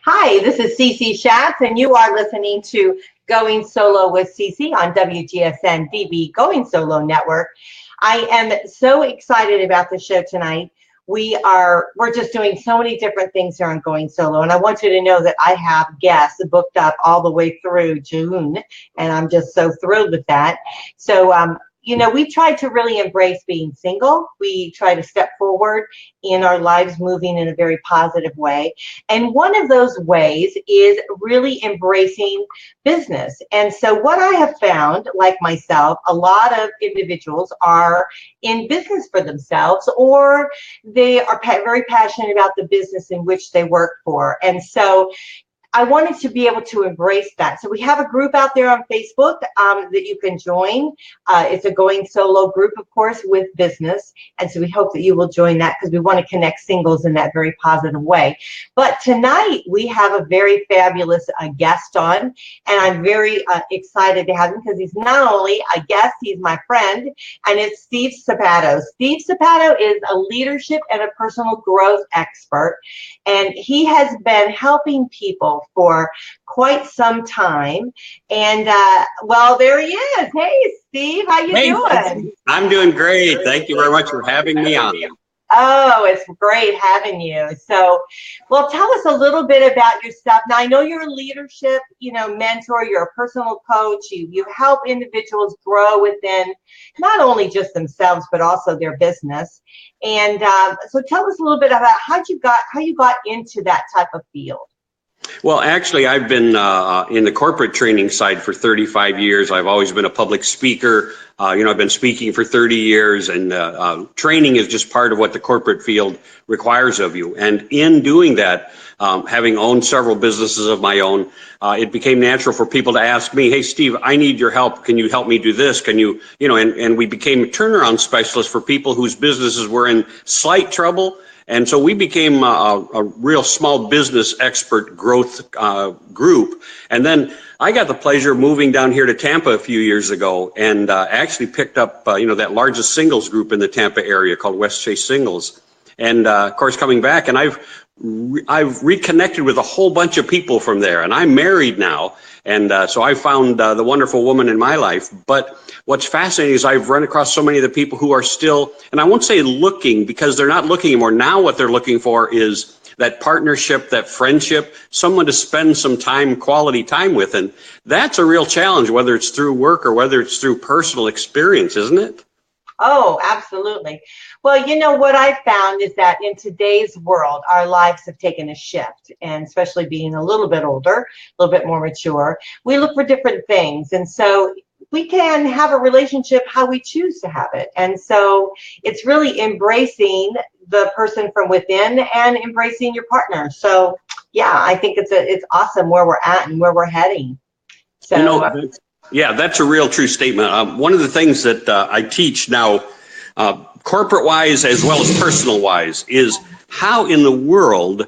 Hi, this is Cece Schatz, and you are listening to Going Solo with Cece on WGSN-DB Going Solo Network. I am so excited about the show tonight. We're just doing so many different things here on Going Solo, and I want you to know that I have guests booked up all the way through June, and I'm just so thrilled with that. So, we try to really embrace being single. We try to step forward in our lives, moving in a very positive way. And one of those ways is really embracing business. And so what I have found, like myself, a lot of individuals are in business for themselves, or they are very passionate about the business in which they work for. And so I wanted to be able to embrace that. So we have a group out there on Facebook that you can join. It's a Going Solo group, of course, with business. And so we hope that you will join that because we want to connect singles in that very positive way. But tonight we have a very fabulous guest on, and I'm very excited to have him because he's not only a guest, he's my friend, and it's Steve Sapato. Steve Sapato is a leadership and a personal growth expert, and he has been helping people for quite some time. And well, there he is. Hey, Steve, how you doing? I'm doing great. Thank you very much for having me on. Oh, it's great having you. So, well, tell us a little bit about yourself. Now, I know you're a leadership, mentor. You're a personal coach. You help individuals grow within not only just themselves, but also their business. And so, tell us a little bit about how you got into that type of field. Well, actually, I've been in the corporate training side for 35 years. I've always been a public speaker. I've been speaking for 30 years, and training is just part of what the corporate field requires of you. And in doing that, having owned several businesses of my own, it became natural for people to ask me, hey, Steve, I need your help. Can you help me do this? Can you, and we became turnaround specialists for people whose businesses were in slight trouble. And so we became a real small business expert growth group. And then I got the pleasure of moving down here to Tampa a few years ago and actually picked up, that largest singles group in the Tampa area called West Chase Singles. And of course, coming back, and I've reconnected with a whole bunch of people from there. And I'm married now. And so I found the wonderful woman in my life. But what's fascinating is I've run across so many of the people who are still, and I won't say looking because they're not looking anymore. Now what they're looking for is that partnership, that friendship, someone to spend some time, quality time with. And that's a real challenge, whether it's through work or whether it's through personal experience, isn't it? Oh, absolutely. Well, what I found is that in today's world, our lives have taken a shift, and especially being a little bit older, a little bit more mature, we look for different things. And so we can have a relationship how we choose to have it. And so it's really embracing the person from within and embracing your partner. So yeah, I think it's awesome where we're at and where we're heading. So yeah, that's a real true statement. One of the things that I teach now, corporate-wise as well as personal-wise, is how in the world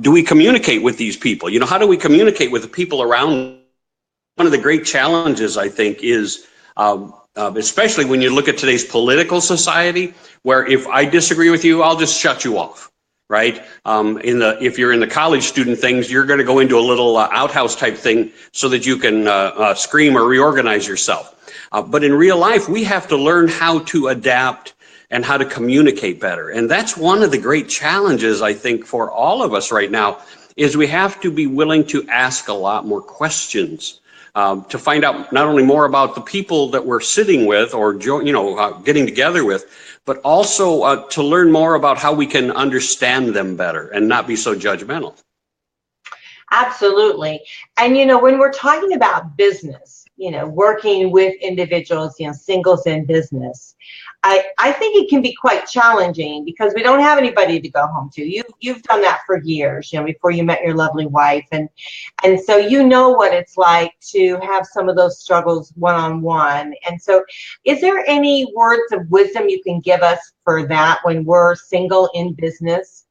do we communicate with these people? How do we communicate with the people around? One of the great challenges, I think, is especially when you look at today's political society, where if I disagree with you, I'll just shut you off. Right? If you're in the college student things, you're going to go into a little outhouse type thing so that you can scream or reorganize yourself. But in real life, we have to learn how to adapt and how to communicate better. And that's one of the great challenges, I think, for all of us right now, is we have to be willing to ask a lot more questions to find out not only more about the people that we're sitting with or getting together with, but also to learn more about how we can understand them better and not be so judgmental. Absolutely. And, when we're talking about business, working with individuals, singles in business, I think it can be quite challenging because we don't have anybody to go home to. You've done that for years, before you met your lovely wife. And so what it's like to have some of those struggles one-on-one. And so is there any words of wisdom you can give us for that when we're single in business?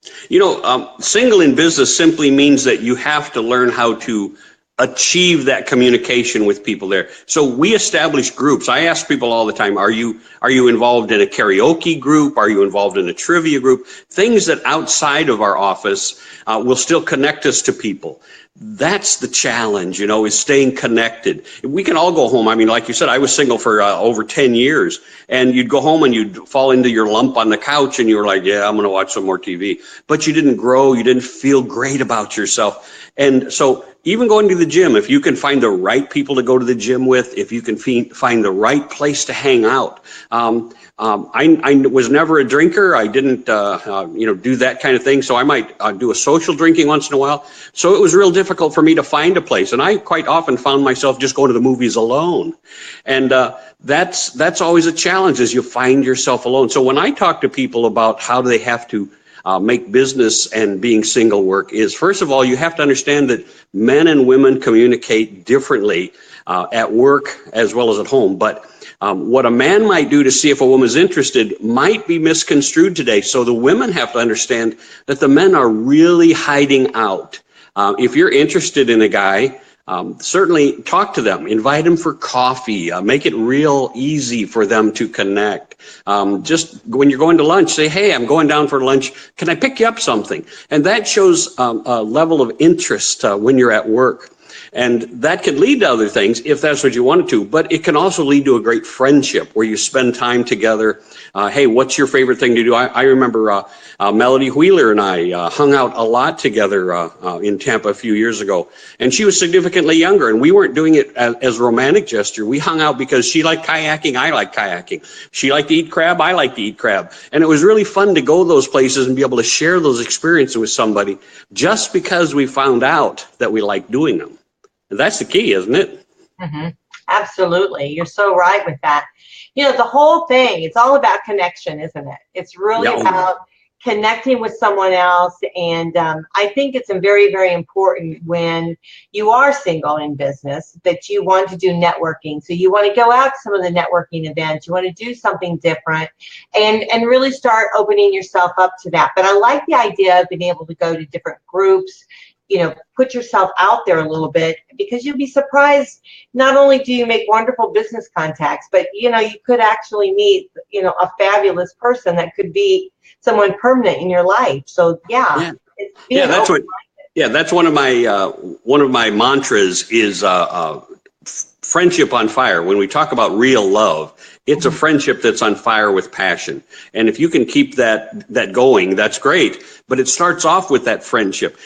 Single in business simply means that you have to learn how to achieve that communication with people there. So we establish groups. I ask people all the time, are you involved in a karaoke group? Are you involved in a trivia group? Things that outside of our office will still connect us to people. That's the challenge, is staying connected. We can all go home. I mean, like you said, I was single for over 10 years, and you'd go home and you'd fall into your lump on the couch and you were like, yeah, I'm going to watch some more TV. But you didn't grow. You didn't feel great about yourself. And so even going to the gym, if you can find the right people to go to the gym with, if you can find the right place to hang out. I was never a drinker. I didn't, do that kind of thing. So I might do a social drinking once in a while. So it was real difficult for me to find a place. And I quite often found myself just going to the movies alone. And that's always a challenge, is you find yourself alone. So when I talk to people about how do they have to make business and being single work, is first of all, you have to understand that men and women communicate differently at work as well as at home. But what a man might do to see if a woman's interested might be misconstrued today. So the women have to understand that the men are really hiding out. If you're interested in a guy, certainly talk to them, invite them for coffee, make it real easy for them to connect. Just when you're going to lunch, say, hey, I'm going down for lunch. Can I pick you up something? And that shows a level of interest when you're at work. And that can lead to other things if that's what you wanted to, but it can also lead to a great friendship where you spend time together. Hey, what's your favorite thing to do? I remember Melody Wheeler and I hung out a lot together in Tampa a few years ago. And she was significantly younger, and we weren't doing it as a romantic gesture. We hung out because she liked kayaking, I liked kayaking. She liked to eat crab, I liked to eat crab. And it was really fun to go those places and be able to share those experiences with somebody just because we found out that we liked doing them. And that's the key, isn't it? Mm-hmm. Absolutely. You're so right with that. The whole thing, it's all about connection, isn't it? It's really about connecting with someone else. And I think it's very, very important when you are single in business that you want to do networking. So you want to go out to some of the networking events. You want to do something different and really start opening yourself up to that. But I like the idea of being able to go to different groups, put yourself out there a little bit, because you'll be surprised. Not only do you make wonderful business contacts, but, you could actually meet, a fabulous person that could be someone permanent in your life. So, that's one of my mantras is friendship on fire. When we talk about real love, it's a friendship that's on fire with passion. And if you can keep that going, that's great. But it starts off with that friendship.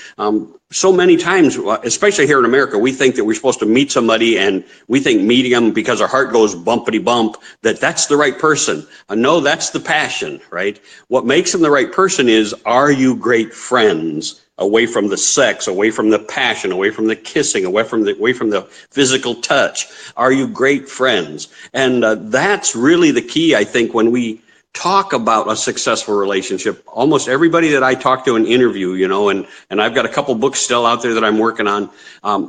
So many times, especially here in America, we think that we're supposed to meet somebody, and we think meeting them because our heart goes bumpity bump, that's the right person. No, that's the passion, right? What makes them the right person is, are you great friends? Away from the sex, away from the passion, away from the kissing, away from the physical touch. Are you great friends? And that's really the key, I think, when we talk about a successful relationship. Almost everybody that I talk to and interview, and I've got a couple books still out there that I'm working on,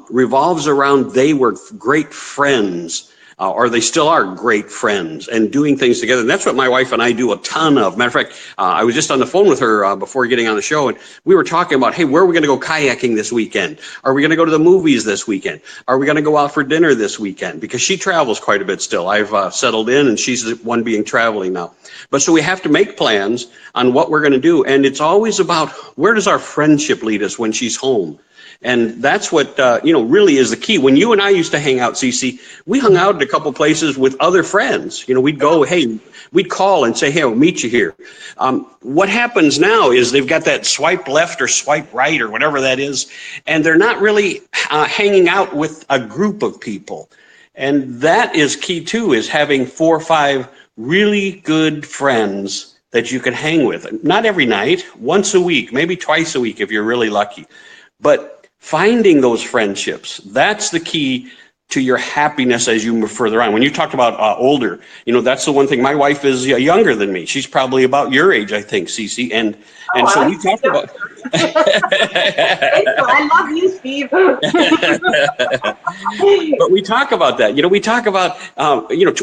revolves around they were great friends. Or they still are great friends and doing things together. And that's what my wife and I do a ton of. Matter of fact, I was just on the phone with her before getting on the show, and we were talking about, hey, where are we going to go kayaking this weekend? Are we going to go to the movies this weekend? Are we going to go out for dinner this weekend? Because she travels quite a bit still. I've settled in, and she's the one being traveling now. But so we have to make plans on what we're going to do. And it's always about, where does our friendship lead us when she's home? And that's what, really is the key. When you and I used to hang out, Cece, we hung out at a couple places with other friends. We'd go, hey, we'd call and say, hey, I'll meet you here. What happens now is they've got that swipe left or swipe right or whatever that is, and they're not really hanging out with a group of people. And that is key, too, is having 4 or 5 really good friends that you can hang with. Not every night, once a week, maybe twice a week if you're really lucky. But finding those friendships, that's the key to your happiness as you move further on. When you talked about older, that's the one thing. My wife is younger than me. She's probably about your age, I think, Cece. And so we talked about. I love you, Steve. But we talk about that. We talk about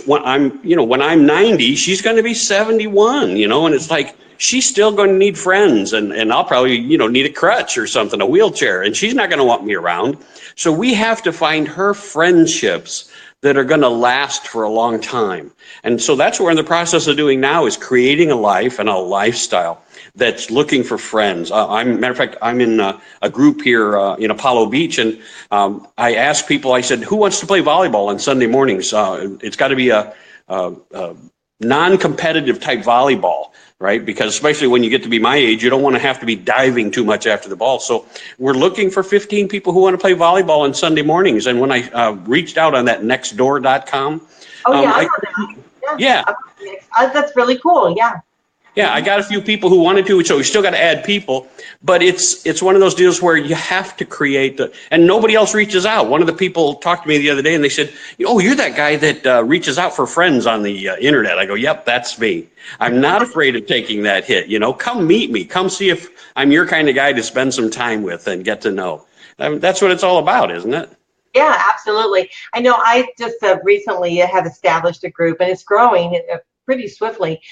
when I'm 90, she's going to be 71. And it's like, she's still going to need friends, and I'll probably, need a crutch or something, a wheelchair, and she's not going to want me around. So we have to find her friendships that are going to last for a long time. And so that's what we're in the process of doing now, is creating a life and a lifestyle that's looking for friends. Matter of fact, I'm in a group here in Apollo Beach, and I asked people, I said, who wants to play volleyball on Sunday mornings? It's got to be a non-competitive type volleyball, right? Because especially when you get to be my age, you don't want to have to be diving too much after the ball. So we're looking for 15 people who want to play volleyball on Sunday mornings. And when I reached out on that nextdoor.com. Oh, yeah, I know that. Yeah. That's really cool. Yeah. Yeah, I got a few people who wanted to, so we still got to add people, but it's one of those deals where you have to create and nobody else reaches out. One of the people talked to me the other day and they said, oh, you're that guy that reaches out for friends on the internet. I go, yep, that's me. I'm not afraid of taking that hit. Come meet me. Come see if I'm your kind of guy to spend some time with and get to know. That's what it's all about, isn't it? Yeah, absolutely. I know I just recently have established a group, and it's growing pretty swiftly,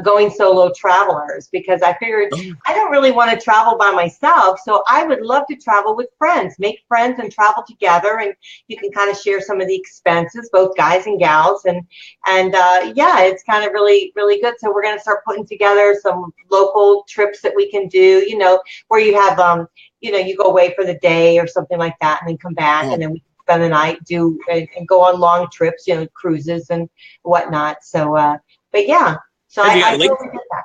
going solo travelers, because I figured I don't really want to travel by myself. So I would love to travel with friends, make friends and travel together. And you can kind of share some of the expenses, both guys and gals. And yeah, it's kind of really, really good. So we're going to start putting together some local trips that we can do, where you have, you go away for the day or something like that, and then come back, and then we spend the night, and go on long trips, cruises and whatnot. So, but yeah, so I totally get that.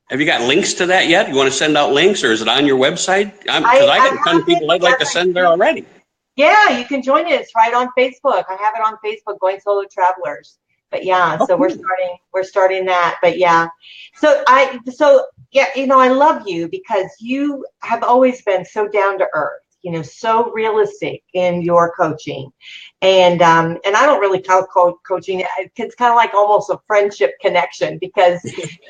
Have you got links to that yet? You want to send out links, or is it on your website? Because I got a ton of people I'd like to send there already. Yeah, you can join it. It's right on Facebook. I have it on Facebook, Going Solo Travelers. But yeah, so we're starting that. But yeah, yeah, I love you because you have always been so down to earth, so realistic in your coaching. And I don't really call coaching. It's kind of like almost a friendship connection, because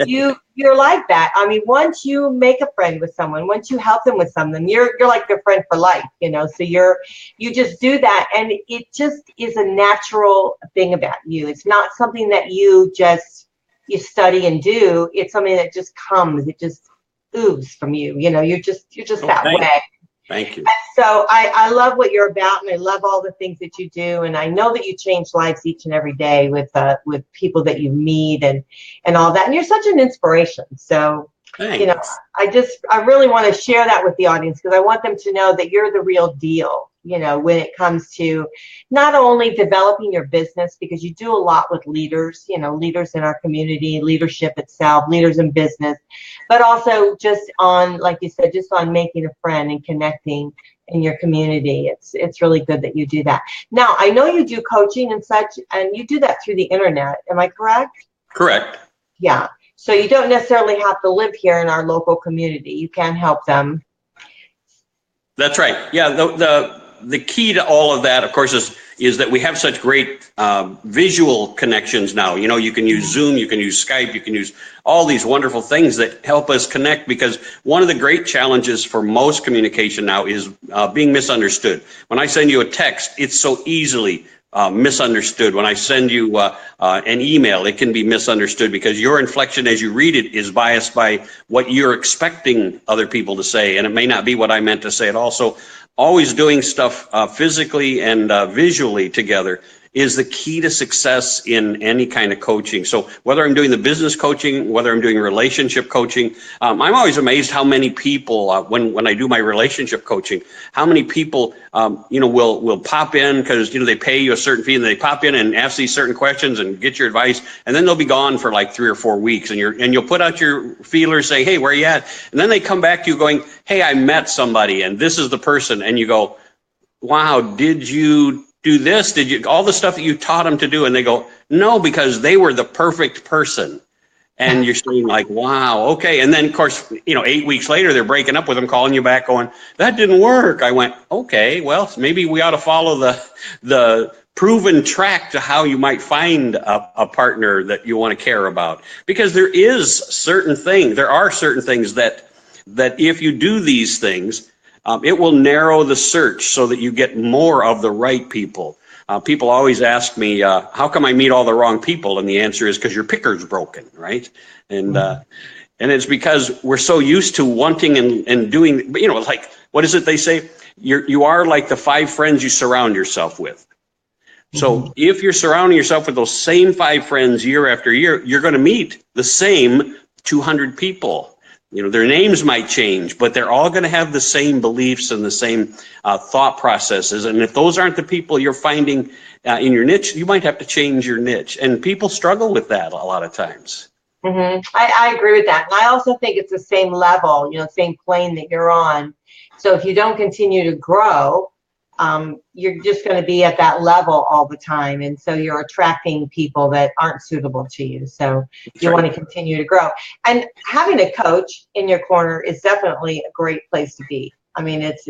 you're like that. I mean, once you make a friend with someone, once you help them with something, you're like their friend for life, so you just do that. And it just is a natural thing about you. It's not something that you study and do. It's something that just comes. It just oozes from you. You're just that way. Thank you. And so I love what you're about, and I love all the things that you do. And I know that you change lives each and every day with people that you meet and all that. And you're such an inspiration. So, thanks. I really want to share that with the audience, because I want them to know that you're the real deal, when it comes to not only developing your business, because you do a lot with leaders, leaders in our community, leadership itself, leaders in business, but also just on, like you said, just on making a friend and connecting in your community. It's really good that you do that. Now, I know you do coaching and such, and you do that through the internet. Am I correct? Correct. Yeah. So you don't necessarily have to live here in our local community. You can help them. That's right. Yeah. The key to all of that, of course, is that we have such great visual connections now. You can use Zoom, you can use Skype, you can use all these wonderful things that help us connect, because one of the great challenges for most communication now is being misunderstood. When I send you a text, it's so easily misunderstood. When I send you an email, it can be misunderstood because your inflection as you read it is biased by what you're expecting other people to say, and it may not be what I meant to say at all. So always doing stuff physically and visually together is the key to success in any kind of coaching. So whether I'm doing the business coaching, whether I'm doing relationship coaching, I'm always amazed how many people, when I do my relationship coaching, how many people, will pop in because, they pay you a certain fee, and they pop in and ask these certain questions and get your advice. And then they'll be gone for like 3 or 4 weeks, and you'll put out your feelers saying, hey, where are you at? And then they come back to you going, hey, I met somebody and this is the person. And you go, wow, did you do this? Did you all the stuff that you taught them to do? And they go, no, because they were the perfect person. And you're saying like, wow, okay. And then of course, 8 weeks later, they're breaking up with them, calling you back going, that didn't work. I went, okay, well, maybe we ought to follow the proven track to how you might find a partner that you want to care about. Because there are certain things that if you do these things, it will narrow the search so that you get more of the right people. People always ask me, how come I meet all the wrong people? And the answer is because your picker's broken, right? And And it's because we're so used to wanting and doing, you know, like, what is it they say? You are like the 5 friends you surround yourself with. So if you're surrounding yourself with those same 5 friends year after year, you're going to meet the same 200 people. You know, their names might change, but they're all going to have the same beliefs and the same thought processes. And if those aren't the people you're finding in your niche, you might have to change your niche. And people struggle with that a lot of times. I agree with that. And I also think it's the same level, you know, same plane that you're on. So if you don't continue to grow, you're just going to be at that level all the time. And so you're attracting people that aren't suitable to you. So you want to continue to grow. And having a coach in your corner is definitely a great place to be. I mean, it's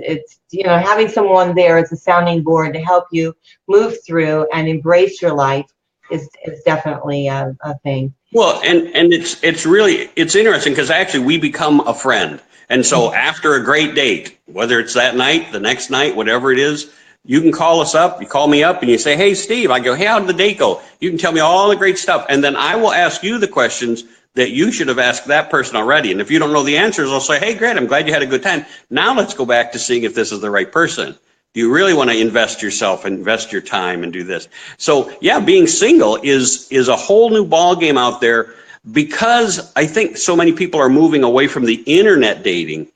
you know, having someone there as a sounding board to help you move through and embrace your life is definitely a thing. Well, and it's really, it's interesting because actually we become a friend. And so after a great date, whether it's that night, the next night, whatever it is, you can call us up, you call me up and you say, hey, Steve, I go, hey, how did the date go? You can tell me all the great stuff. And then I will ask you the questions that you should have asked that person already. And if you don't know the answers, I'll say, hey, great, I'm glad you had a good time. Now let's go back to seeing if this is the right person. Do you really want to invest yourself, invest your time and do this? So yeah, being single is a whole new ball game out there. Because I think so many people are moving away from the internet dating.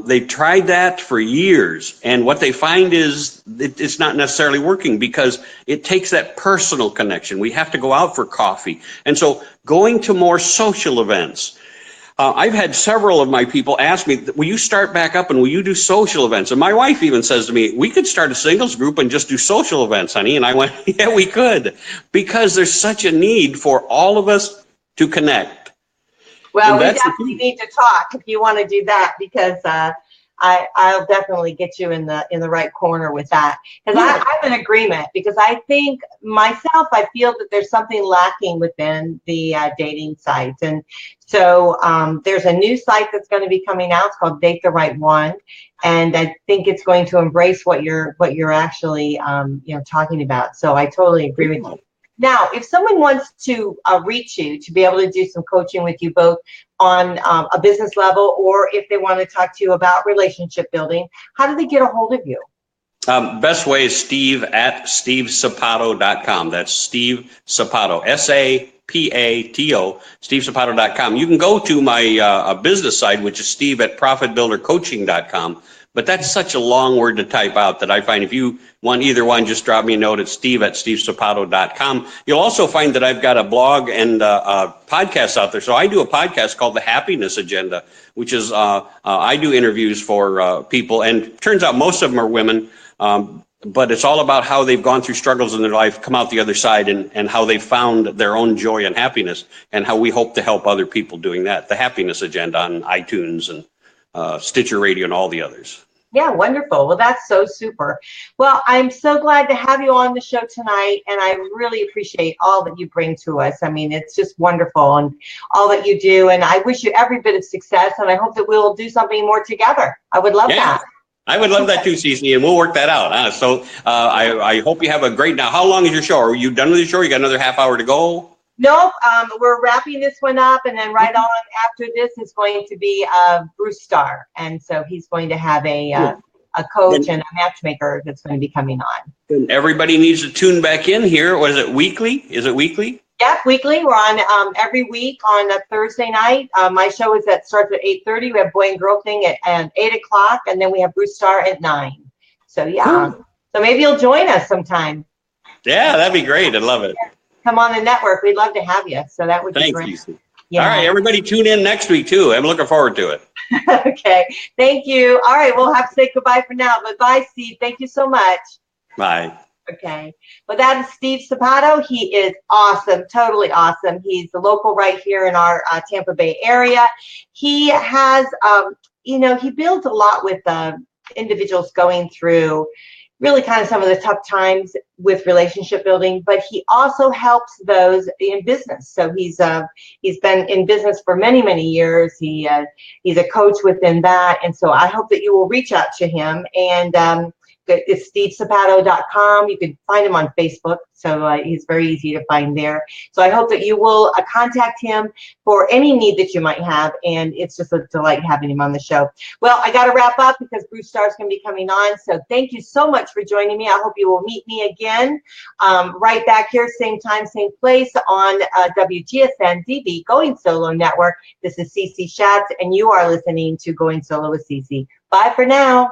They've tried that for years, and what they find is it's not necessarily working because it takes that personal connection. We have to go out for coffee. And so going to more social events. I've had several of my people ask me, will you start back up and will you do social events? And my wife even says to me, we could start a singles group and just do social events, honey. And I went, yeah, we could, because there's such a need for all of us to connect. Well, we definitely need to talk if you want to do that, because I'll definitely get you in the right corner with that. Because I'm in agreement, because I think myself, I feel that there's something lacking within the dating sites. And so there's a new site that's going to be coming out. It's called Date the Right One. And I think it's going to embrace what you're actually you know, talking about. So I totally agree with you. Now, if someone wants to reach you to be able to do some coaching with you, both on a business level, or if they want to talk to you about relationship building, how do they get a hold of you? Best way is Steve at stevesapato.com. That's Steve Sapato, S-A-P-A-T-O, stevesapato.com. You can go to my business side, which is Steve at profitbuildercoaching.com. But that's such a long word to type out that I find if you want either one, just drop me a note at Steve at stevesapato.com. You'll also find that I've got a blog and a podcast out there. So I do a podcast called The Happiness Agenda, which is I do interviews for people, and turns out most of them are women, but it's all about how they've gone through struggles in their life, come out the other side, and how they found their own joy and happiness, and how we hope to help other people doing that. The Happiness Agenda on iTunes and Stitcher Radio and all the others. Yeah, wonderful. Well, that's so super. Well, I'm so glad to have you on the show tonight, and I really appreciate all that you bring to us. I mean, it's just wonderful, and all that you do, and I wish you every bit of success, and I hope that we'll do something more together. I would love that. I would love that too, Cece, and we'll work that out. So I hope you have a great, now how long is your show? Are you done with your show? You got another half hour to go? Nope, we're wrapping this one up, and then right on after this is going to be Bruce Starr, and so he's going to have a coach and a matchmaker that's going to be coming on. Everybody needs to tune back in here. What is it, weekly? Is it weekly? Yep, weekly. We're on every week on a Thursday night. My show starts at 8:30. We have Boy and Girl Thing at 8 o'clock, and then we have Bruce Starr at 9. So yeah, so maybe you'll join us sometime. Yeah, that'd be great. I'd love it. Come on the network. We'd love to have you. So that would be great. Thanks, Lisa. Yeah. All right, everybody tune in next week too. I'm looking forward to it. Okay, thank you. All right, we'll have to say goodbye for now. But bye, Steve. Thank you so much. Bye. Okay, well, that is Steve Sapato. He is awesome, totally awesome. He's the local right here in our Tampa Bay area. He has, you know, he builds a lot with individuals going through really kind of some of the tough times with relationship building, but he also helps those in business. So he's been in business for many, many years. He's a coach within that. And so I hope that you will reach out to him and It's stevesapato.com. You can find him on Facebook, so he's very easy to find there. So I hope that you will contact him for any need that you might have, and it's just a delight having him on the show. Well, I got to wrap up because Bruce Starr's going to be coming on, so thank you so much for joining me. I hope you will meet me again right back here, same time, same place on WGSN-DB Going Solo Network. This is CC Schatz, and you are listening to Going Solo with CC. Bye for now.